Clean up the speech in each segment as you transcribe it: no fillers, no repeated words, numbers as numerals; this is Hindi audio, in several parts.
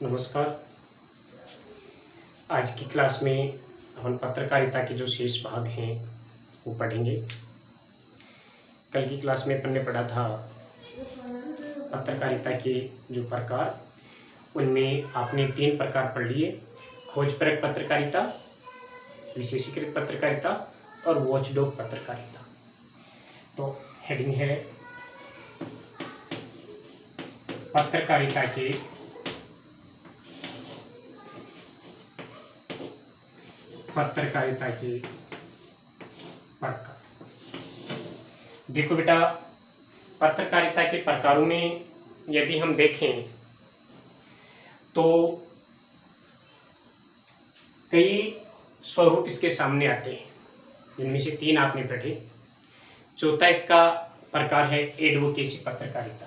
नमस्कार। आज की क्लास में हम पत्रकारिता के जो शेष भाग हैं वो पढ़ेंगे। कल की क्लास में अपन ने पढ़ा था पत्रकारिता के जो प्रकार, उनमें आपने 3 प्रकार पढ़ लिए: खोजपरक पत्रकारिता, विशेषीकृत पत्रकारिता और वॉचडॉग पत्रकारिता। तो हेडिंग है पत्रकारिता के प्रकार। देखो बेटा, पत्रकारिता के प्रकारों में यदि हम देखें तो कई स्वरूप इसके सामने आते हैं, जिनमें से 3 आपने पढ़े। चौथा इसका प्रकार है एडवोकेसी पत्रकारिता।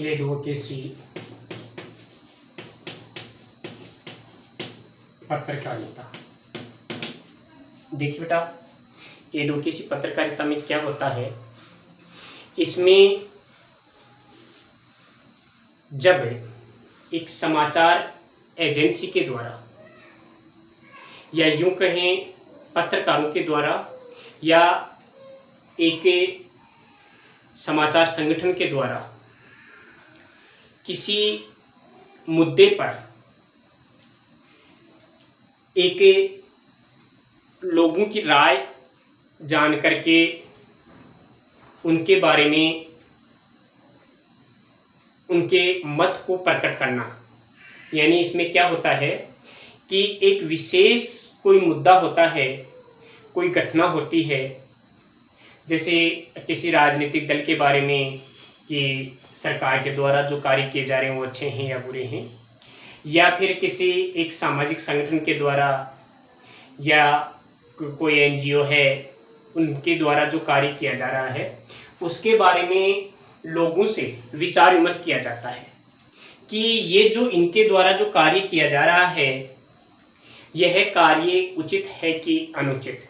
एडवोकेसी पत्रकारिता। देखिए बेटा, एडवोकेसी पत्रकारिता में क्या होता है, इसमें जब एक समाचार एजेंसी के द्वारा या यूं कहें पत्रकारों के द्वारा या एक समाचार संगठन के द्वारा किसी मुद्दे पर एक लोगों की राय जान करके उनके बारे में उनके मत को प्रकट करना। यानी इसमें क्या होता है कि एक विशेष कोई मुद्दा होता है, कोई घटना होती है, जैसे किसी राजनीतिक दल के बारे में कि सरकार के द्वारा जो कार्य किए जा रहे हैं वो अच्छे हैं या बुरे हैं, या फिर किसी एक सामाजिक संगठन के द्वारा या कोई एनजीओ है उनके द्वारा जो कार्य किया जा रहा है, उसके बारे में लोगों से विचार विमर्श किया जाता है कि ये जो इनके द्वारा जो कार्य किया जा रहा है, यह कार्य उचित है कि अनुचित।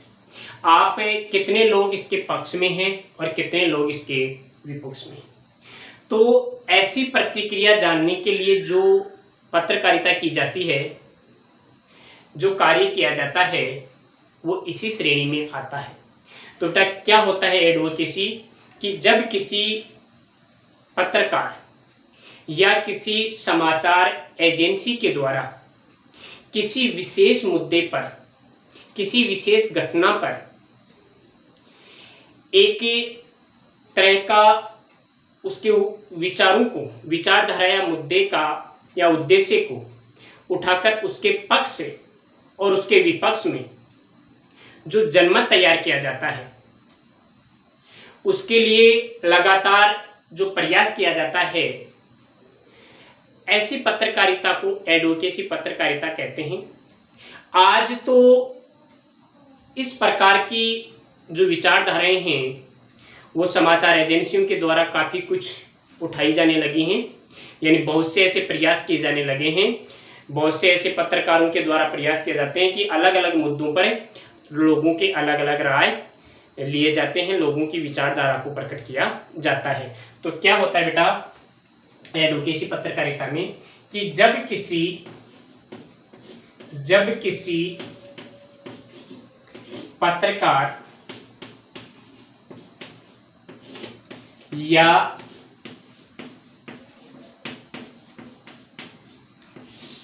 आप कितने लोग इसके पक्ष में हैं और कितने लोग इसके विपक्ष में। तो ऐसी प्रतिक्रिया जानने के लिए जो पत्रकारिता की जाती है, जो कार्य किया जाता है, वो इसी श्रेणी में आता है। तो बेटा क्या होता है एडवोकेसी, कि जब किसी पत्रकार या किसी समाचार एजेंसी के द्वारा किसी विशेष मुद्दे पर, किसी विशेष घटना पर एक तरह का उसके विचारों को, विचारधारा या मुद्दे का या उद्देश्य को उठाकर उसके पक्ष और उसके विपक्ष में जो जनमत तैयार किया जाता है, उसके लिए लगातार जो प्रयास किया जाता है, ऐसी पत्रकारिता को एडवोकेसी पत्रकारिता कहते हैं। आज तो इस प्रकार की जो विचारधाराएं हैं वो समाचार एजेंसियों के द्वारा काफ़ी कुछ उठाई जाने लगी हैं। यानी बहुत से ऐसे प्रयास किए जाने लगे हैं, बहुत से ऐसे पत्रकारों के द्वारा प्रयास किए जाते हैं कि अलग अलग मुद्दों पर लोगों के अलग अलग राय लिए जाते हैं, लोगों की विचारधारा को प्रकट किया जाता है। तो क्या होता है बेटा एडवोकेसी पत्रकारिता में, कि जब किसी पत्रकार या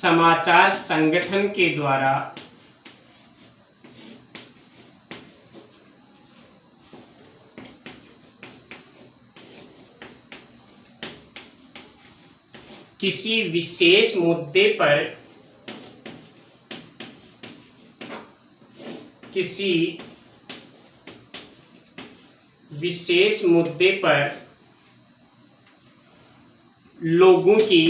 समाचार संगठन के द्वारा किसी विशेष मुद्दे पर लोगों की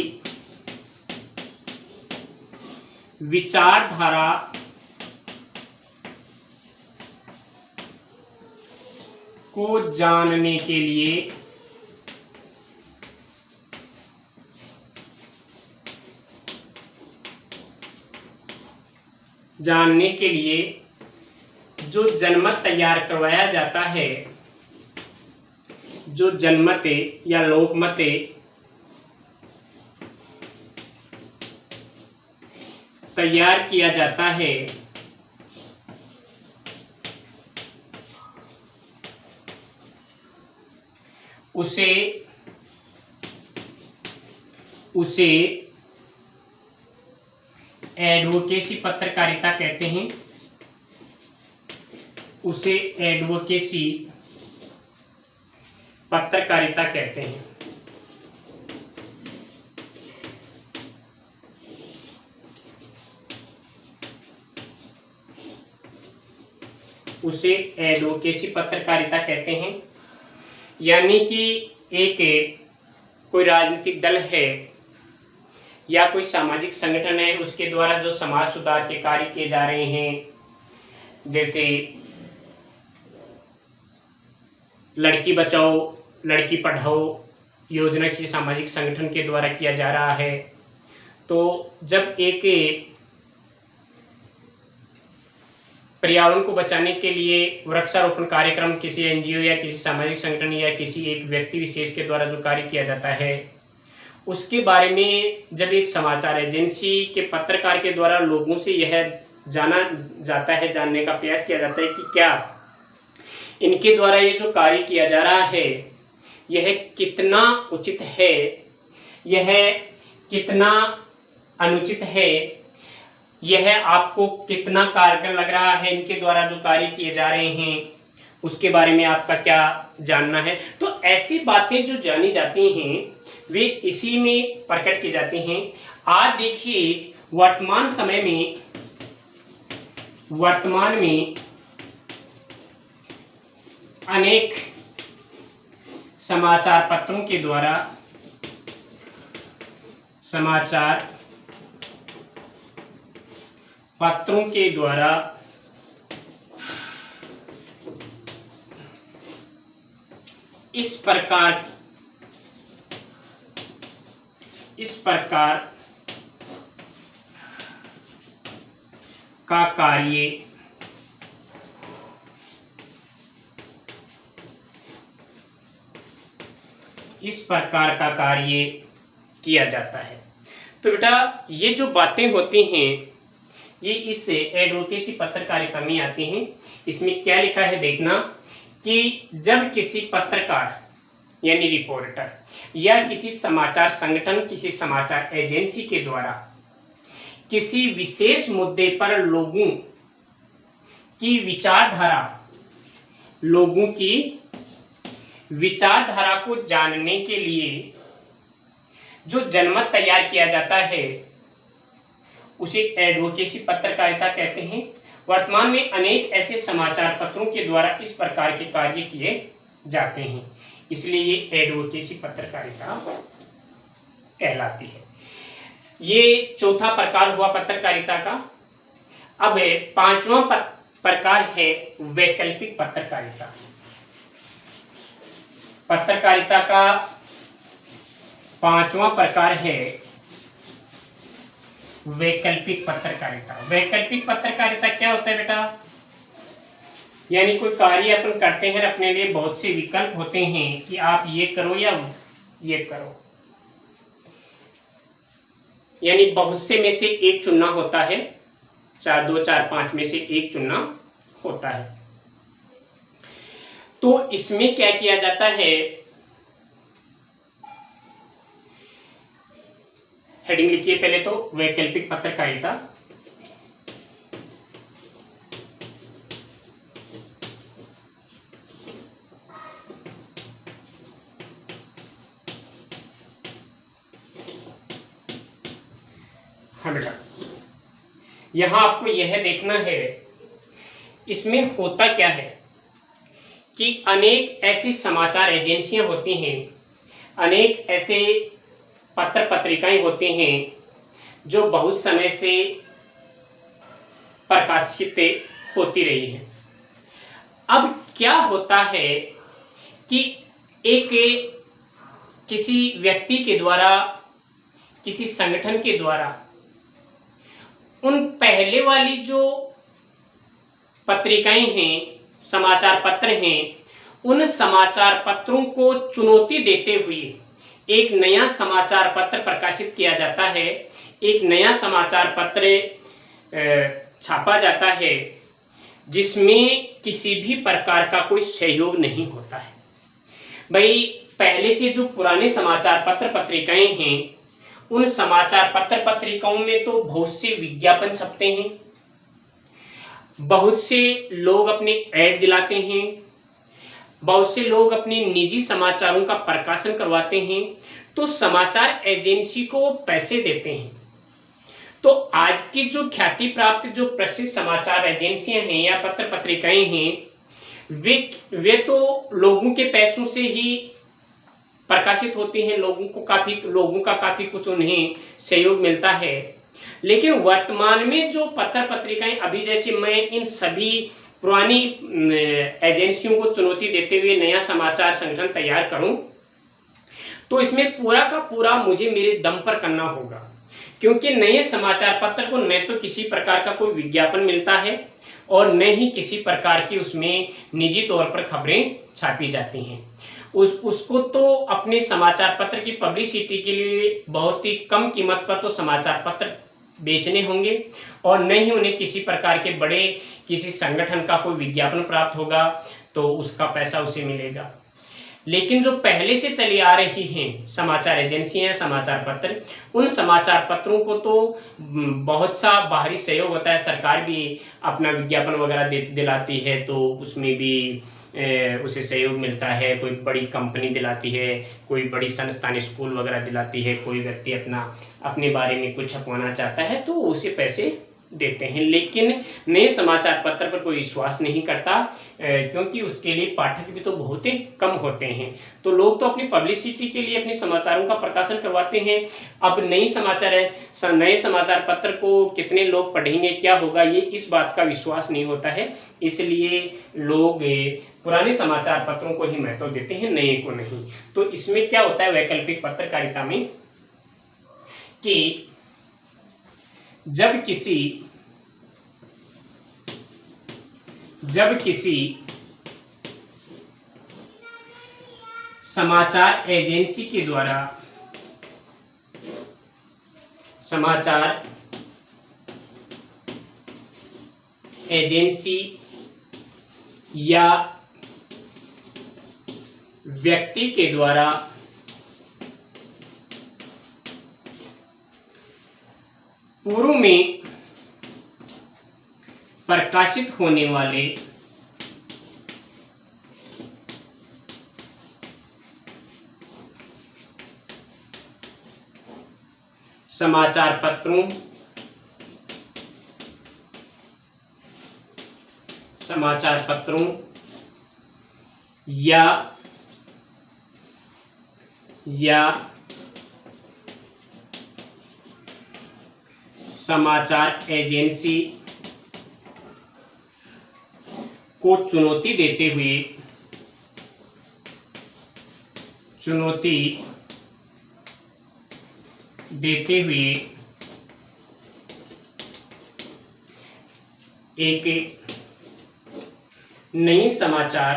विचारधारा को जानने के लिए जो जनमत तैयार करवाया जाता है, जो जनमत या लोकमत तैयार किया जाता है, उसे एडवोकेसी पत्रकारिता कहते हैं। उसे एडवोकेसी पत्रकारिता कहते हैं। उसे एडवोकेसी पत्रकारिता कहते हैं। यानी कि एक कोई राजनीतिक दल है या कोई सामाजिक संगठन है, उसके द्वारा जो समाज सुधार के कार्य किए जा रहे हैं, जैसे लड़की बचाओ लड़की पढ़ाओ योजना की सामाजिक संगठन के द्वारा किया जा रहा है। तो जब एक पर्यावरण को बचाने के लिए वृक्षारोपण कार्यक्रम किसी एनजीओ या किसी सामाजिक संगठन या किसी एक व्यक्ति विशेष के द्वारा जो कार्य किया जाता है, उसके बारे में जब एक समाचार एजेंसी के पत्रकार के द्वारा लोगों से यह जाना जाता है, जानने का प्रयास किया जाता है कि क्या इनके द्वारा ये जो कार्य किया जा रहा है यह कितना उचित है, यह कितना अनुचित है, यह आपको कितना कारगर लग रहा है, इनके द्वारा जो कार्य किए जा रहे हैं उसके बारे में आपका क्या जानना है। तो ऐसी बातें जो जानी जाती हैं वे इसी में प्रकट की जाती हैं। आज देखिए वर्तमान समय में अनेक समाचार पत्रों के द्वारा इस प्रकार का कार्य किया जाता है। तो बेटा ये जो बातें होती हैं ये इस एडवोकेसी पत्रकारिता में आती हैं। इसमें क्या लिखा है देखना कि जब किसी पत्रकार यानी रिपोर्टर या किसी समाचार संगठन, किसी समाचार एजेंसी के द्वारा किसी विशेष मुद्दे पर लोगों की विचारधारा को जानने के लिए जो जनमत तैयार किया जाता है उसे एडवोकेसी पत्रकारिता कहते हैं। वर्तमान में अनेक ऐसे समाचार पत्रों के द्वारा इस प्रकार के कार्य किए जाते हैं, इसलिए ये एडवोकेसी पत्रकारिता कहलाती है। ये चौथा प्रकार हुआ पत्रकारिता का। अब पांचवा प्रकार है वैकल्पिक पत्रकारिता। पत्रकारिता का पांचवा प्रकार है वैकल्पिक पत्रकारिता। वैकल्पिक पत्रकारिता क्या होता है बेटा? यानी कोई कार्य अपन करते हैं, अपने लिए बहुत से विकल्प होते हैं कि आप ये करो या ये करो, यानी बहुत से में से एक चुनना होता है, 4, 2, 4, 5 में से एक चुनना होता है। तो इसमें क्या किया जाता है, हेडिंग लिखिए पहले तो वैकल्पिक पत्रकारिता। हाँ बेटा, यहां आपको यह देखना है इसमें होता क्या है कि अनेक ऐसी समाचार एजेंसियां होती हैं, अनेक ऐसे पत्र पत्रिकाएं होती हैं जो बहुत समय से प्रकाशित होती रही हैं। अब क्या होता है कि किसी व्यक्ति के द्वारा, किसी संगठन के द्वारा उन पहले वाली जो पत्रिकाएं हैं, समाचार पत्र हैं, उन समाचार पत्रों को चुनौती देते हुए एक नया समाचार पत्र प्रकाशित किया जाता है, एक नया समाचार पत्र छापा जाता है जिसमें किसी भी प्रकार का कोई सहयोग नहीं होता है। भाई पहले से जो पुराने समाचार पत्र पत्रिकाएं हैं, उन समाचार पत्र पत्रिकाओं में तो बहुत से विज्ञापन छपते हैं, बहुत से लोग अपने ऐड दिलाते हैं, बहुत से लोग अपने निजी समाचारों का प्रकाशन करवाते हैं, तो समाचार एजेंसी को पैसे देते हैं। तो आज की जो ख्याति प्राप्त जो प्रसिद्ध समाचार एजेंसियां हैं या पत्र पत्रिकाएं हैं, वे तो लोगों के पैसों से ही प्रकाशित होती हैं, लोगों का काफी कुछ उन्हें सहयोग मिलता है। लेकिन वर्तमान में जो पत्र पत्रिकाएं, अभी जैसे मैं इन सभी पुरानी एजेंसियों को चुनौती देते हुए नया समाचार संगठन तैयार करूं, तो इसमें पूरा का पूरा मुझे मेरे दम पर करना होगा, क्योंकि नए समाचार पत्र को न तो किसी प्रकार का कोई विज्ञापन मिलता है और न ही किसी प्रकार की उसमें निजी तौर पर खबरें छापी जाती हैं। उसको तो अपने समाचार पत्र की पब्लिसिटी के लिए बहुत ही कम कीमत पर तो समाचार पत्र बेचने होंगे और न ही उन्हें किसी प्रकार के बड़े किसी संगठन का कोई विज्ञापन प्राप्त होगा तो उसका पैसा उसे मिलेगा। लेकिन जो पहले से चली आ रही हैं समाचार एजेंसियां, समाचार पत्र, उन समाचार पत्रों को तो बहुत सा बाहरी सहयोग होता है, सरकार भी अपना विज्ञापन वगैरह दिलाती है तो उसमें भी उसे सहयोग मिलता है, कोई बड़ी कंपनी दिलाती है, कोई बड़ी संस्थान स्कूल वगैरह दिलाती है, कोई व्यक्ति अपने बारे में कुछ छपवाना चाहता है तो उसे पैसे देते हैं। लेकिन नए समाचार पत्र पर कोई विश्वास नहीं करता, क्योंकि उसके लिए पाठक भी तो बहुत ही कम होते हैं। तो लोग तो अपनी पब्लिसिटी के लिए अपने समाचारों का प्रकाशन करवाते हैं। अब नए समाचार पत्र को कितने लोग पढ़ेंगे, क्या होगा, ये इस बात का विश्वास नहीं होता है। इसलिए लोग पुराने समाचार पत्रों को ही महत्व देते हैं, नए को नहीं। तो इसमें क्या होता है वैकल्पिक पत्रकारिता में कि जब किसी समाचार एजेंसी के द्वारा समाचार एजेंसी या व्यक्ति के द्वारा पूर्व में प्रकाशित होने वाले समाचार पत्रों या समाचार एजेंसी को चुनौती देते हुए एक नई समाचार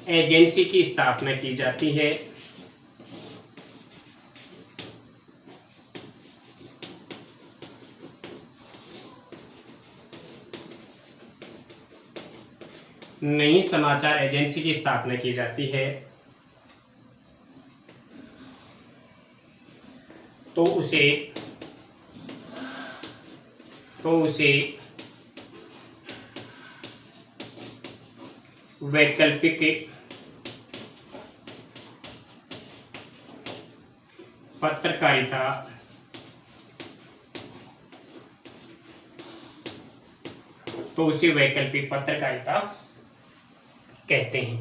एजेंसी की स्थापना की जाती है। नई समाचार एजेंसी की स्थापना की जाती है तो उसे वैकल्पिक पत्रकारिता कहते हैं।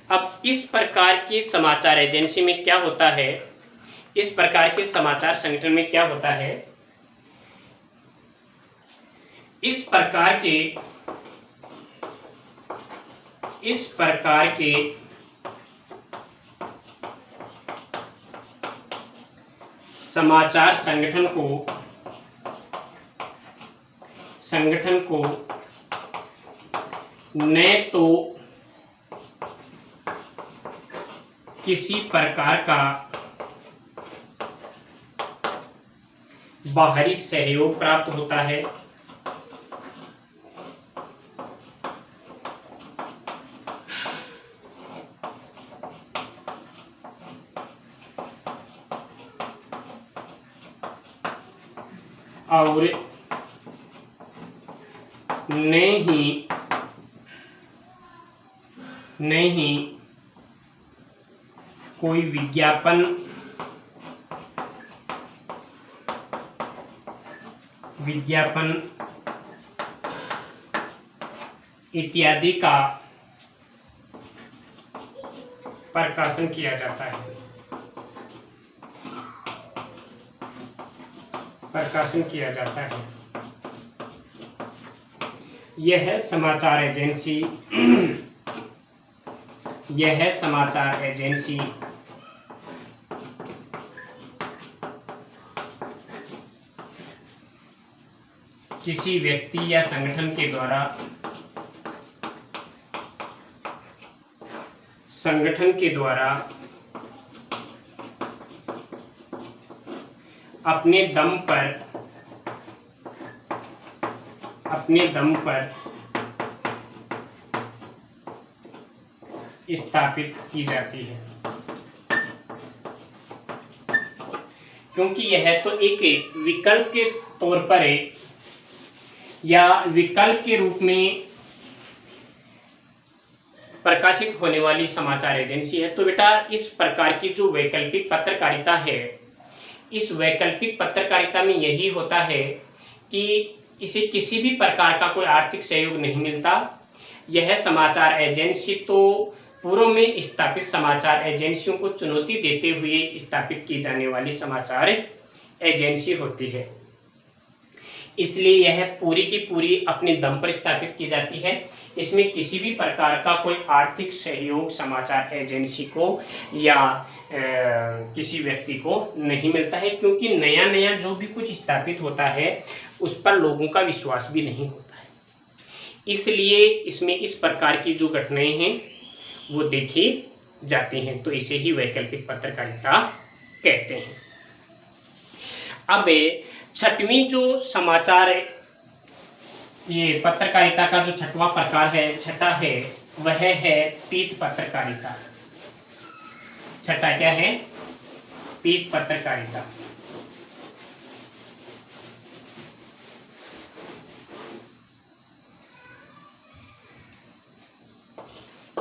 अब इस प्रकार की समाचार एजेंसी में क्या होता है, इस प्रकार के समाचार संगठन में क्या होता है, इस प्रकार समाचार संगठन को न तो किसी प्रकार का बाहरी सहयोग प्राप्त होता है और न ही कोई विज्ञापन इत्यादि का प्रकाशन किया जाता है। यह समाचार एजेंसी किसी व्यक्ति या संगठन के द्वारा अपने दम पर स्थापित की जाती है, क्योंकि यह तो एक विकल्प के तौर पर है या विकल्प के रूप में प्रकाशित होने वाली समाचार एजेंसी है। तो बेटा इस प्रकार की जो वैकल्पिक पत्रकारिता है, इस वैकल्पिक पत्रकारिता में यही होता है कि इसे किसी भी प्रकार का कोई आर्थिक सहयोग नहीं मिलता। यह समाचार एजेंसी तो पूर्व में स्थापित समाचार एजेंसियों को चुनौती देते हुए स्थापित की जाने वाली समाचार एजेंसी होती है, इसलिए यह पूरी की पूरी अपने दम पर स्थापित की जाती है। इसमें किसी भी प्रकार का कोई आर्थिक सहयोग समाचार एजेंसी को या किसी व्यक्ति को नहीं मिलता है, क्योंकि नया नया जो भी कुछ स्थापित होता है उस पर लोगों का विश्वास भी नहीं होता है। इसलिए इसमें इस प्रकार की जो घटनाएं हैं वो देखी जाती हैं, तो इसे ही वैकल्पिक पत्रकारिता कहते हैं। अब छठवीं जो समाचार ये पत्रकारिता का जो छठवां प्रकार है, छठा है, वह है पीठ पत्रकारिता। छठा क्या है? पीठ पत्रकारिता।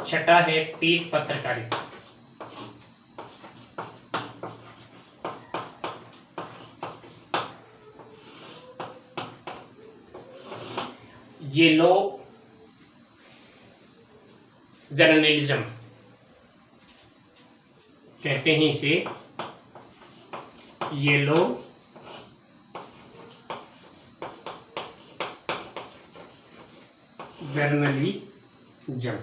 छठा है पीठ पत्रकारिता। येलो जर्नलिज्म कहते हैं इसे, येलो जर्नलिज्म।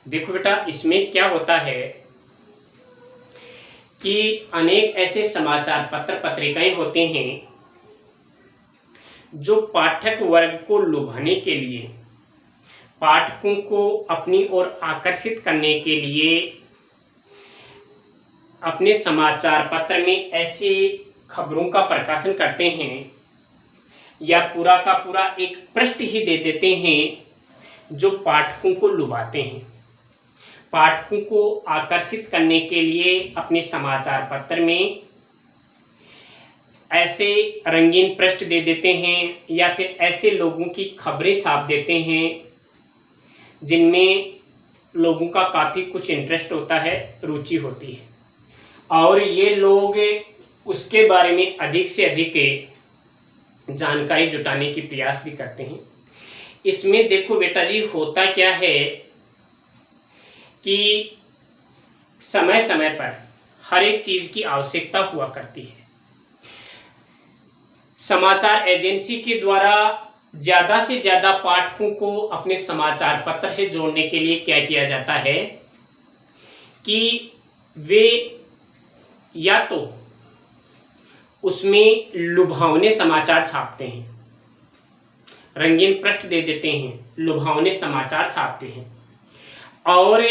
देखो बेटा इसमें क्या होता है कि अनेक ऐसे समाचार पत्र पत्रिकाएं होते हैं जो पाठक वर्ग को लुभाने के लिए, पाठकों को अपनी ओर आकर्षित करने के लिए अपने समाचार पत्र में ऐसे खबरों का प्रकाशन करते हैं या पूरा का पूरा एक पृष्ठ ही दे देते हैं जो पाठकों को लुभाते हैं। पाठकों को आकर्षित करने के लिए अपने समाचार पत्र में ऐसे रंगीन पृष्ठ दे देते हैं या फिर ऐसे लोगों की खबरें छाप देते हैं जिनमें लोगों का काफ़ी कुछ इंटरेस्ट होता है, रुचि होती है, और ये लोग उसके बारे में अधिक से अधिक जानकारी जुटाने की प्रयास भी करते हैं। इसमें देखो बेटा जी होता क्या है कि समय समय पर हर एक चीज़ की आवश्यकता हुआ करती है। समाचार एजेंसी के द्वारा ज़्यादा से ज़्यादा पाठकों को अपने समाचार पत्र से जोड़ने के लिए क्या किया जाता है कि वे या तो उसमें लुभावने समाचार छापते हैं, रंगीन पृष्ठ दे देते हैं, लुभावने समाचार छापते हैं, और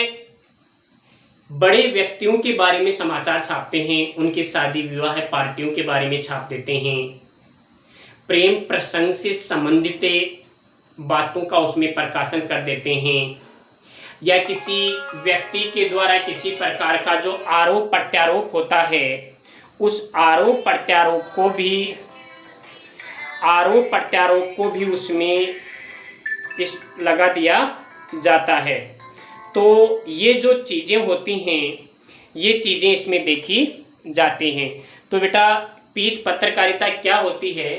बड़े व्यक्तियों के बारे में समाचार छापते हैं, उनके शादी विवाह पार्टियों के बारे में छाप देते हैं, प्रेम प्रसंग से संबंधित बातों का उसमें प्रकाशन कर देते हैं, या किसी व्यक्ति के द्वारा किसी प्रकार का जो आरोप प्रत्यारोप होता है उस आरोप प्रत्यारोप को भी उसमें इस लगा दिया जाता है। तो ये जो चीज़ें होती हैं ये चीज़ें इसमें देखी जाती हैं। तो बेटा पीठ पत्रकारिता क्या होती है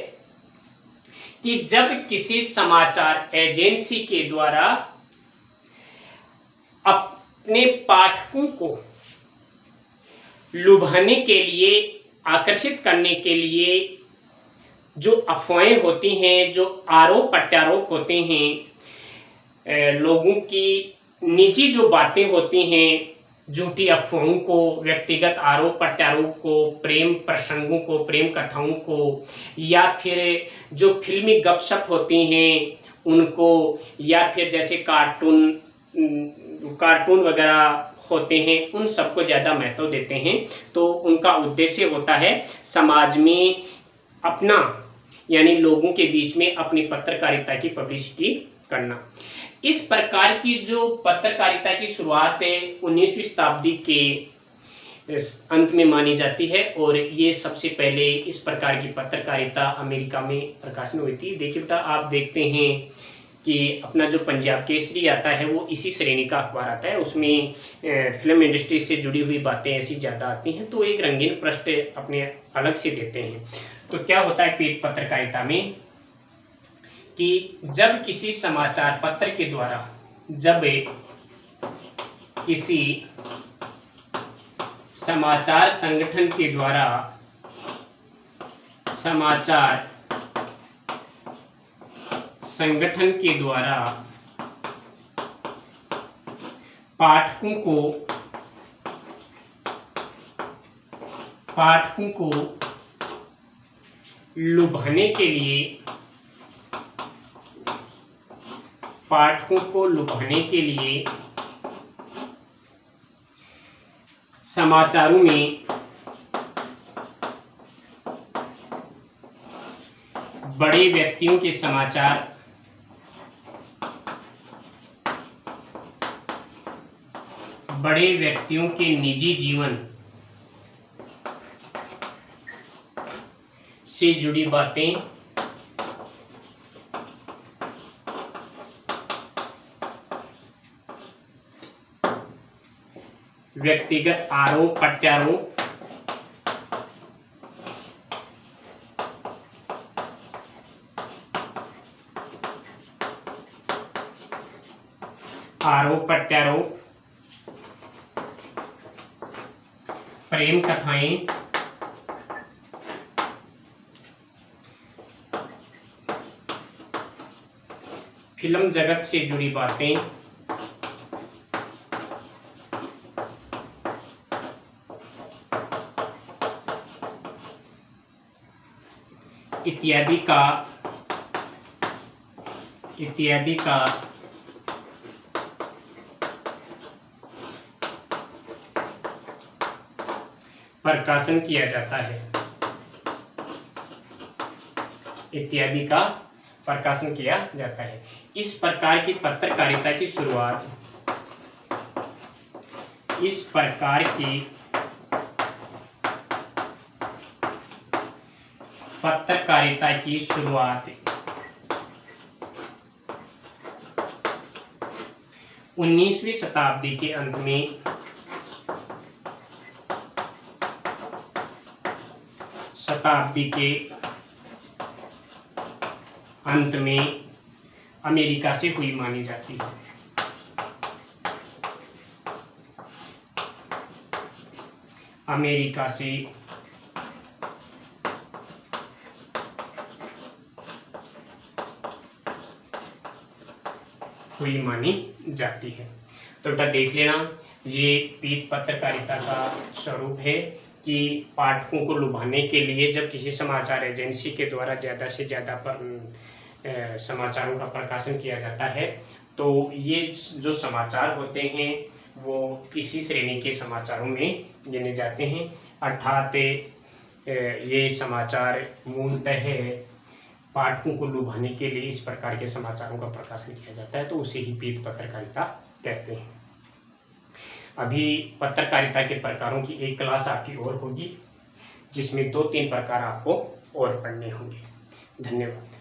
कि जब किसी समाचार एजेंसी के द्वारा अपने पाठकों को लुभाने के लिए, आकर्षित करने के लिए जो अफवाहें होती हैं, जो आरोप प्रत्यारोप होते हैं, लोगों की निजी जो बातें होती हैं, झूठी अफवाहों को, व्यक्तिगत आरोप प्रत्यारोप को, प्रेम प्रसंगों को, प्रेम कथाओं को, या फिर जो फिल्मी गपशप होती हैं उनको, या फिर जैसे कार्टून वगैरह होते हैं उन सबको ज़्यादा महत्व देते हैं। तो उनका उद्देश्य होता है समाज में अपना, यानी लोगों के बीच में अपनी पत्रकारिता की पब्लिसिटी करना। इस प्रकार की जो पत्रकारिता की शुरुआत 19वीं शताब्दी के अंत में मानी जाती है, और ये सबसे पहले इस प्रकार की पत्रकारिता अमेरिका में प्रकाशन हुई थी। देखिए बेटा आप देखते हैं कि अपना जो पंजाब केसरी आता है वो इसी श्रेणी का अखबार आता है, उसमें फिल्म इंडस्ट्री से जुड़ी हुई बातें ऐसी ज़्यादा आती हैं, तो एक रंगीन पृष्ठ अपने अलग से देते हैं। तो क्या होता है पीठ पत्रकारिता में कि जब किसी समाचार पत्र के द्वारा, जब किसी समाचार संगठन के द्वारा पाठकों को लुभाने के लिए समाचारों में बड़े व्यक्तियों के समाचार, बड़े व्यक्तियों के निजी जीवन से जुड़ी बातें, व्यक्तिगत आरोप प्रत्यारोप, प्रेम कथाएं, फिल्म जगत से जुड़ी बातें, इत्यादि का प्रकाशन किया जाता है, इत्यादि का प्रकाशन किया जाता है। इस प्रकार की पत्रकारिता की शुरुआत, इस प्रकार की पत्रकारिता की शुरुआत 19वीं शताब्दी के अंत में अमेरिका से हुई मानी जाती है। अमेरिका से हुई मानी जाती है। तो बेटा देख लेना, ये पीठ पत्रकारिता का स्वरूप है कि पाठकों को लुभाने के लिए जब किसी समाचार एजेंसी के द्वारा ज़्यादा से ज़्यादा समाचारों का प्रकाशन किया जाता है, तो ये जो समाचार होते हैं वो इसी श्रेणी के समाचारों में गिने जाते हैं। अर्थात ये समाचार मूलतः पाठकों को लुभाने के लिए इस प्रकार के समाचारों का प्रकाशन किया जाता है, तो उसे ही पीठ पत्रकारिता कहते हैं। अभी पत्रकारिता के प्रकारों की एक क्लास आपकी और होगी, जिसमें 2-3 प्रकार आपको और पढ़ने होंगे। धन्यवाद।